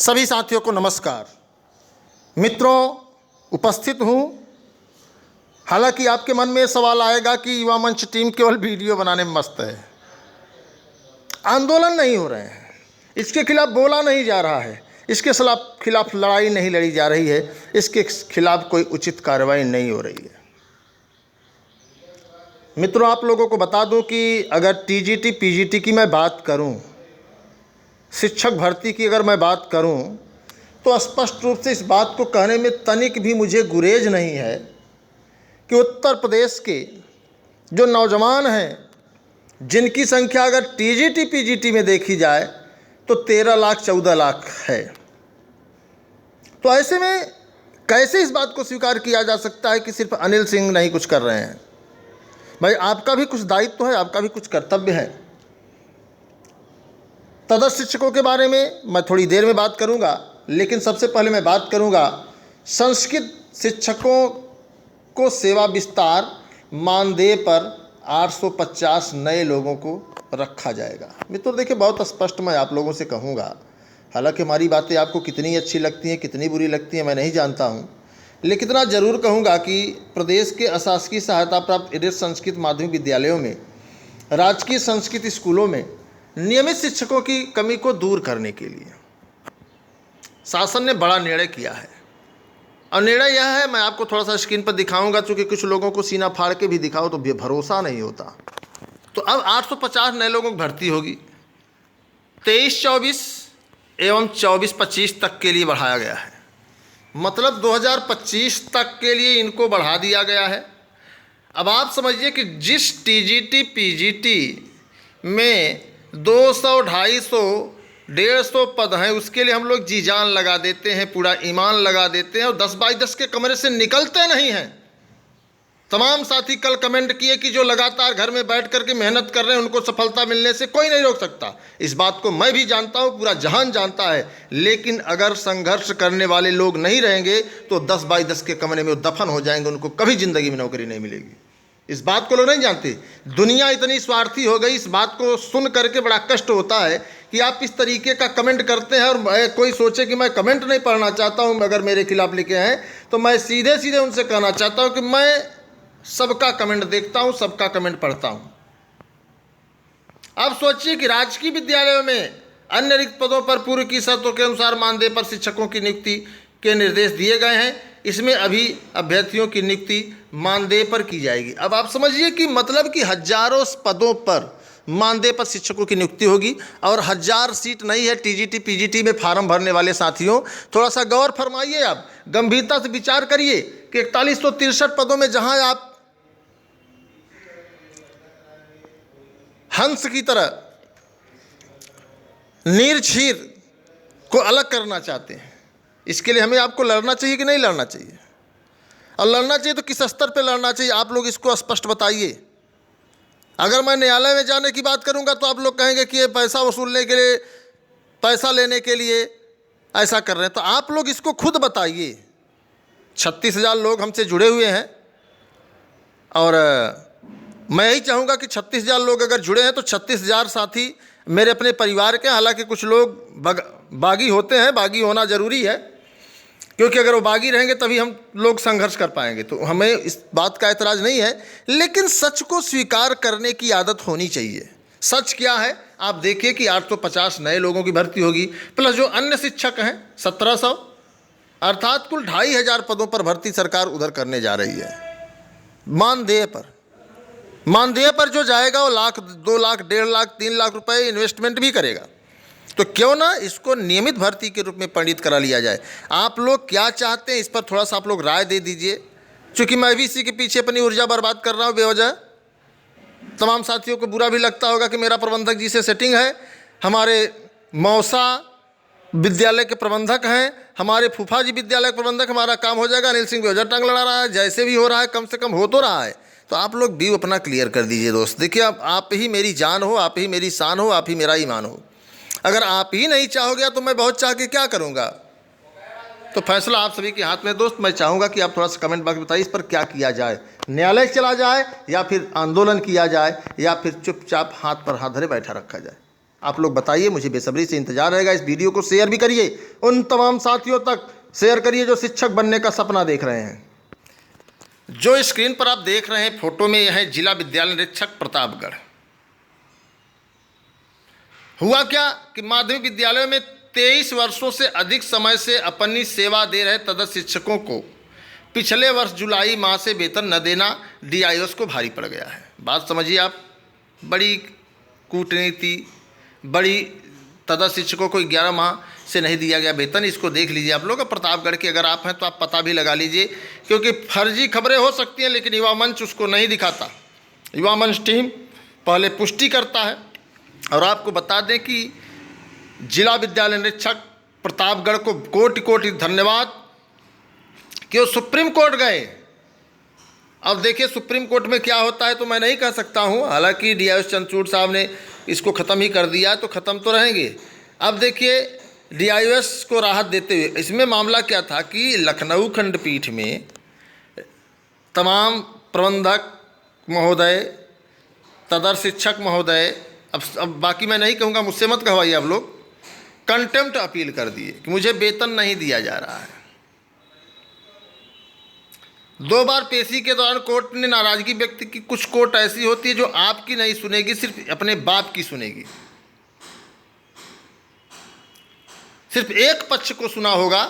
सभी साथियों को नमस्कार। मित्रों, उपस्थित हूँ। हालांकि आपके मन में सवाल आएगा कि युवा मंच टीम केवल वीडियो बनाने में मस्त है, आंदोलन नहीं हो रहे हैं, इसके खिलाफ बोला नहीं जा रहा है, इसके खिलाफ लड़ाई नहीं लड़ी जा रही है, इसके खिलाफ कोई उचित कार्रवाई नहीं हो रही है। मित्रों, आप लोगों को बता दूं कि अगर टीजीटी पीजीटी की मैं बात करूं, शिक्षक भर्ती की अगर मैं बात करूं, तो स्पष्ट रूप से इस बात को कहने में तनिक भी मुझे गुरेज नहीं है कि उत्तर प्रदेश के जो नौजवान हैं, जिनकी संख्या अगर टीजीटी पीजीटी में देखी जाए तो 13 लाख 14 लाख है, तो ऐसे में कैसे इस बात को स्वीकार किया जा सकता है कि सिर्फ अनिल सिंह नहीं कुछ कर रहे हैं। भाई, आपका भी कुछ दायित्व है, आपका भी कुछ कर्तव्य है। तदर्थ शिक्षकों के बारे में मैं थोड़ी देर में बात करूंगा, लेकिन सबसे पहले मैं बात करूंगा संस्कृत शिक्षकों को सेवा विस्तार मानदेय पर 850 नए लोगों को रखा जाएगा। मित्रों देखिए, बहुत स्पष्ट मैं आप लोगों से कहूँगा, हालांकि हमारी बातें आपको कितनी अच्छी लगती हैं, कितनी बुरी लगती हैं, मैं नहीं जानता हूँ, लेकिन इतना ज़रूर कहूँगा कि प्रदेश के अशासकीय सहायता प्राप्त एडेड संस्कृत माध्यमिक विद्यालयों में, राजकीय संस्कृत स्कूलों में नियमित शिक्षकों की कमी को दूर करने के लिए शासन ने बड़ा निर्णय किया है। और निर्णय यह है, मैं आपको थोड़ा सा स्क्रीन पर दिखाऊंगा, चूँकि कुछ लोगों को सीना फाड़ के भी दिखाओ तो भरोसा नहीं होता। तो अब 850 नए लोगों की भर्ती होगी। 23-24 एवं 24-25 तक के लिए बढ़ाया गया है, मतलब 2025 तक के लिए इनको बढ़ा दिया गया है। अब आप समझिए कि जिस टीजीटी पीजीटी में 200, 250, 150 पद हैं, उसके लिए हम लोग जी जान लगा देते हैं, पूरा ईमान लगा देते हैं और 10 बाई 10 के कमरे से निकलते नहीं हैं। तमाम साथी कल कमेंट किए कि जो लगातार घर में बैठ करके मेहनत कर रहे हैं उनको सफलता मिलने से कोई नहीं रोक सकता। इस बात को मैं भी जानता हूँ, पूरा जहान जानता है, लेकिन अगर संघर्ष करने वाले लोग नहीं रहेंगे तो 10 बाई 10 के कमरे में दफन हो जाएंगे, उनको कभी ज़िंदगी में नौकरी नहीं मिलेगी। इस बात को लोग नहीं जानते। दुनिया इतनी स्वार्थी हो गई, इस बात को सुन करके बड़ा कष्ट होता है कि आप इस तरीके का कमेंट करते हैं और कोई सोचे कि मैं कमेंट नहीं पढ़ना चाहता हूं, अगर मेरे खिलाफ लिखे हैं तो मैं सीधे सीधे उनसे कहना चाहता हूं कि मैं सबका कमेंट देखता हूं, सबका कमेंट पढ़ता हूं। आप सोचिए कि राजकीय विद्यालयों में अन्य रिक्त पदों पर पूर्व की शर्तों के अनुसार मानदेय पर शिक्षकों की नियुक्ति के निर्देश दिए गए हैं। इसमें अभी अभ्यर्थियों की नियुक्ति मानदेय पर की जाएगी। अब आप समझिए कि मतलब कि हजारों पदों पर मानदेय पर शिक्षकों की नियुक्ति होगी और 1000 सीट नहीं है टीजीटी पीजीटी में फार्म भरने वाले साथियों। थोड़ा सा गौर फरमाइए, आप गंभीरता से विचार करिए कि 4163 पदों में जहां आप हंस की तरह नीर छीर को अलग करना चाहते हैं, इसके लिए हमें आपको लड़ना चाहिए कि नहीं लड़ना चाहिए? और लड़ना चाहिए तो किस स्तर पे लड़ना चाहिए, आप लोग इसको स्पष्ट बताइए। अगर मैं न्यायालय में जाने की बात करूंगा तो आप लोग कहेंगे कि ये पैसा वसूलने के लिए, पैसा लेने के लिए ऐसा कर रहे हैं, तो आप लोग इसको खुद बताइए। 36,000 लोग हमसे जुड़े हुए हैं और मैं यही चाहूँगा कि 36,000 लोग अगर जुड़े हैं तो 36,000 साथी मेरे अपने परिवार के। हालांकि कुछ लोग बागी होते हैं, बागी होना ज़रूरी है, क्योंकि अगर वो बागी रहेंगे तभी हम लोग संघर्ष कर पाएंगे, तो हमें इस बात का एतराज़ नहीं है, लेकिन सच को स्वीकार करने की आदत होनी चाहिए। सच क्या है, आप देखिए कि 850 नए लोगों की भर्ती होगी, प्लस जो अन्य शिक्षक हैं 1700, अर्थात कुल 2500 पदों पर भर्ती सरकार उधर करने जा रही है। मानदेय पर जो जाएगा वो लाख, 2 लाख, 1.5 लाख, 3 लाख रुपए इन्वेस्टमेंट भी करेगा। तो क्यों ना इसको नियमित भर्ती के रूप में पंडित करा लिया जाए। आप लोग क्या चाहते हैं, इस पर थोड़ा सा आप लोग राय दे दीजिए, क्योंकि मैं भी इसी के पीछे अपनी ऊर्जा बर्बाद कर रहा हूँ बेवजह। तमाम साथियों को बुरा भी लगता होगा कि मेरा प्रबंधक जी से सेटिंग है, हमारे मौसा विद्यालय के प्रबंधक हैं, हमारे फूफा जी विद्यालय के प्रबंधक, हमारा काम हो जाएगा। अनिल सिंह बेवजह टंग लड़ा रहा है, जैसे भी हो रहा है कम से कम हो तो रहा है। तो आप लोग व्यू अपना क्लियर कर दीजिए दोस्त। देखिए, आप ही मेरी जान हो, आप ही मेरी शान हो, आप ही मेरा ईमान हो। अगर आप ही नहीं चाहोगे तो मैं बहुत चाह के क्या करूँगा? तो फैसला आप सभी के हाथ में दोस्त। मैं चाहूँगा कि आप थोड़ा सा कमेंट बॉक्स में बताइए इस पर क्या किया जाए, न्यायालय चला जाए या फिर आंदोलन किया जाए या फिर चुपचाप हाथ पर हाथ धरे बैठा रखा जाए। आप लोग बताइए, मुझे बेसब्री से इंतजार रहेगा। इस वीडियो को शेयर भी करिए, उन तमाम साथियों तक शेयर करिए जो शिक्षक बनने का सपना देख रहे हैं। जो स्क्रीन पर आप देख रहे हैं फोटो में, यह है जिला विद्यालय निरीक्षक प्रतापगढ़। हुआ क्या कि माध्यमिक विद्यालयों में 23 वर्षों से अधिक समय से अपनी सेवा दे रहे तदर्थ शिक्षकों को पिछले वर्ष जुलाई माह से वेतन न देना DIOs को भारी पड़ गया है। बात समझिए आप, बड़ी कूटनीति, बड़ी तदर्थ शिक्षकों को 11 माह से नहीं दिया गया वेतन। इसको देख लीजिए आप लोग। प्रतापगढ़ के अगर आप हैं तो आप पता भी लगा लीजिए, क्योंकि फर्जी खबरें हो सकती हैं लेकिन युवा मंच उसको नहीं दिखाता। युवा मंच टीम पहले पुष्टि करता है। और आपको बता दें कि जिला विद्यालय निरीक्षक प्रतापगढ़ को कोटि कोटि धन्यवाद कि वो सुप्रीम कोर्ट गए। अब देखिए सुप्रीम कोर्ट में क्या होता है तो मैं नहीं कह सकता हूँ, हालांकि DIOs चंद्रचूड़ साहब ने इसको ख़त्म ही कर दिया तो ख़त्म तो रहेंगे। अब देखिए DIOs को राहत देते हुए, इसमें मामला क्या था कि लखनऊ खंडपीठ में तमाम प्रबंधक महोदय, तदर्थ शिक्षक महोदय, अब बाकी मैं नहीं कहूँगा, मुझसे मत कहवाइए आप लोग, कंटेम्प्ट अपील कर दिए कि मुझे वेतन नहीं दिया जा रहा है। 2 बार पेशी के दौरान कोर्ट ने नाराजगी व्यक्त की। कुछ कोर्ट ऐसी होती है जो आपकी नहीं सुनेगी, सिर्फ अपने बाप की सुनेगी। सिर्फ एक पक्ष को सुना होगा,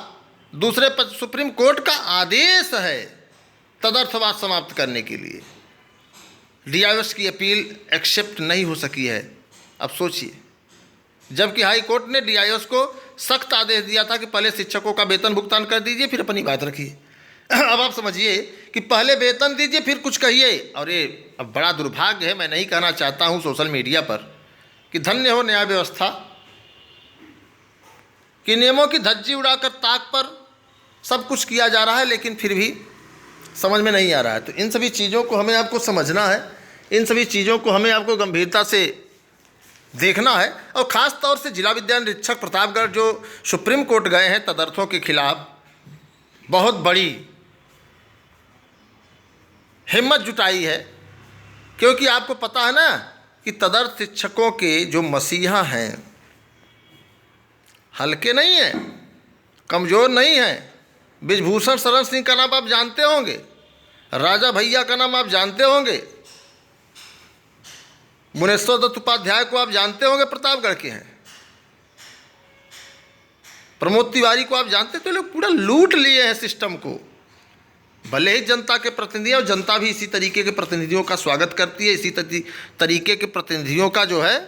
दूसरे पक्ष। सुप्रीम कोर्ट का आदेश है तदर्थवाद समाप्त करने के लिए। DIOs की अपील एक्सेप्ट नहीं हो सकी है। अब सोचिए, जबकि हाई कोर्ट ने DIOs को सख्त आदेश दिया था कि पहले शिक्षकों का वेतन भुगतान कर दीजिए फिर अपनी बात रखिए। अब आप समझिए कि पहले वेतन दीजिए फिर कुछ कहिए। और ये अब बड़ा दुर्भाग्य है, मैं नहीं कहना चाहता हूँ सोशल मीडिया पर कि धन्य हो न्याय व्यवस्था कि नियमों की धज्जी उड़ाकर ताक पर सब कुछ किया जा रहा है, लेकिन फिर भी समझ में नहीं आ रहा है। तो इन सभी चीज़ों को हमें आपको समझना है, इन सभी चीज़ों को हमें आपको गंभीरता से देखना है। और ख़ास तौर से जिला विद्यालय निरीक्षक प्रतापगढ़ जो सुप्रीम कोर्ट गए हैं तदर्थों के खिलाफ, बहुत बड़ी हिम्मत जुटाई है। क्योंकि आपको पता है ना कि तदर्थ शिक्षकों के जो मसीहा हैं हल्के नहीं हैं, कमज़ोर नहीं हैं। ब्रिजभूषण शरण सिंह का नाम आप जानते होंगे, राजा भैया का नाम आप जानते होंगे, मुनेश्वर दत्त उपाध्याय को आप जानते होंगे, प्रतापगढ़ के हैं। प्रमोद तिवारी को आप जानते, तो लोग पूरा लूट लिए हैं सिस्टम को। भले ही जनता के प्रतिनिधि, और जनता भी इसी तरीके के प्रतिनिधियों का स्वागत करती है, इसी तरीके के प्रतिनिधियों का जो है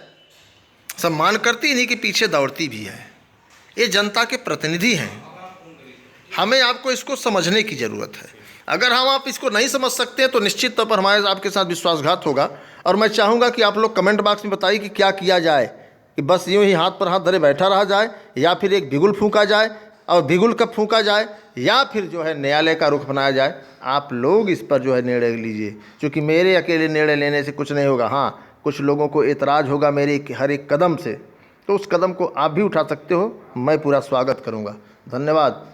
सम्मान करती, इन्हीं के पीछे दौड़ती भी है। ये जनता के प्रतिनिधि हैं। हमें आपको इसको समझने की ज़रूरत है। अगर हम आप इसको नहीं समझ सकते हैं तो निश्चित तौर पर हमारे आपके साथ विश्वासघात होगा। और मैं चाहूँगा कि आप लोग कमेंट बॉक्स में बताइए कि क्या किया जाए, कि बस यूँ ही हाथ पर हाथ धरे बैठा रहा जाए, या फिर एक बिगुल फूंका जाए, और बिगुल कब फूंका जाए, या फिर जो है न्यायालय का रुख बनाया जाए। आप लोग इस पर जो है निर्णय लीजिए, क्योंकि मेरे अकेले निर्णय लेने से कुछ नहीं होगा। हाँ, कुछ लोगों को एतराज़ होगा मेरे हर एक कदम से, तो उस कदम को आप भी उठा सकते हो, मैं पूरा स्वागत करूँगा। धन्यवाद।